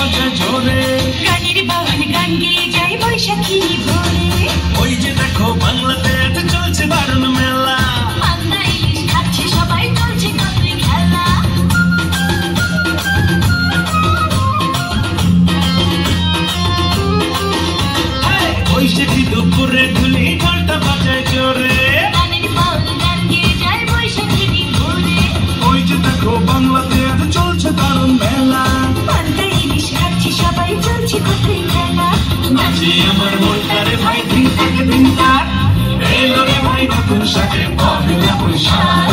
বাজে জোরে, গানের বাগান গান গেয়ে যায় বৈশাখী ভোরে। ওই যে দেখো বাংলাতে একটা চলছে দারুণ মেলা, পান্তা ইলিশ খাচ্ছে সবাই, চলছে কাপড়ি খেলা। বৈশাখী দুপুরে ধুলি ঘন্টা বাজে জোরে, গানের বাউল গান গেয়ে যায় বৈশাখী ভোরে। ওই যে দেখো বাংলাতে একটা চলছে দারুণ মেলা, পান্তা ইলিশ খাচ্ছে সবাই, চলছে কাপড়ি খেলা। নাচি আমার মনটারে ভাই দিন থেকে দিন কার, এলো রে ভাই নতুন সাথে পহেলা বৈশাখ,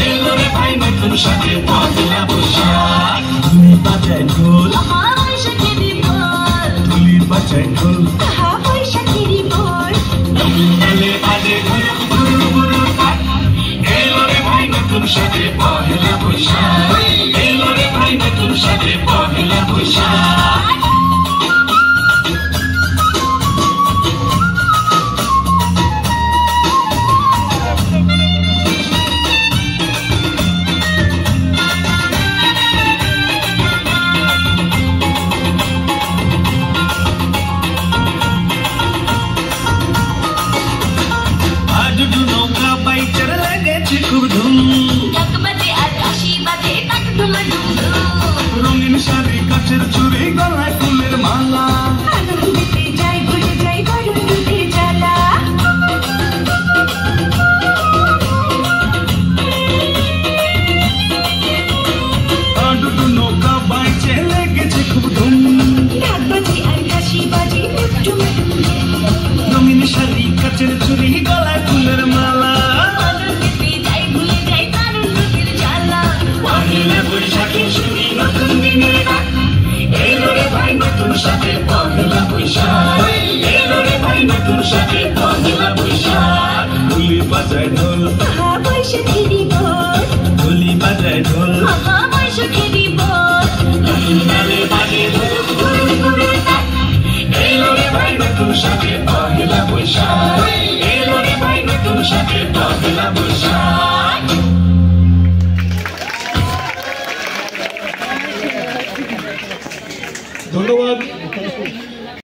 এলো রে ভাই নতুন সাথে পহেলা বৈশাখ। ধুলি বাজায় ঢোল, আহা বৈশাখীর ভোর, ধুলি বাজায় ঢোল, আহা বৈশাখীর ভোর। এলে বাজে ঘুরু ঘুরু ঘুরু কাঠ, এলো রে ভাই নতুন সাথে পহেলা বৈশাখ, এলো রে ভাই নতুন সাথে পহেলা বৈশাখ। আডুডু নৌকা বাইচার লেগেছে খুব ধুম, ডাক বাজে আর কাশি বাজে, ডাক ঢোলা ডুমডুম। রঙিন শাড়ি কাছের চুড়ি গলায় ফুলের মালা, আনন্দেতে যাই ভুলে যাই বারুণ দুধের জ্বালা। আডুডু নৌকা বাইচে লেগেছে খুব ধুম, ডাক বাজে আর কাশি বাজে, ডাক ঢোলা ডুমডুম। রঙিন শাড়ি কাছের চুড়ি গলায় ফুলের মালা, আনন্দেতে যাই ভুলে যাই বারুণ দুধের জ্বালা। পহেলা বৈশাখে শুনি নতুন দিনের ডাক, এলো রে ভাই নতুন সাথে পহেলা বৈশাখ, এলো রে ভাই নতুন সাথে পহেলা বৈশাখ। ধুলি বাজায় ঢোল, আহা বৈশাখীর ভোর, ধুলি বাজায় ঢোল, আহা বৈশাখীর ভোর। নতুন গানে বাজে ধুরু ধুরু ধুরু কাঠ, এলো রে ভাই নতুন সাথে পহেলা বৈশাখ, এলো রে ভাই নতুন সাথে পহেলা বৈশাখ। ধন্যবাদ।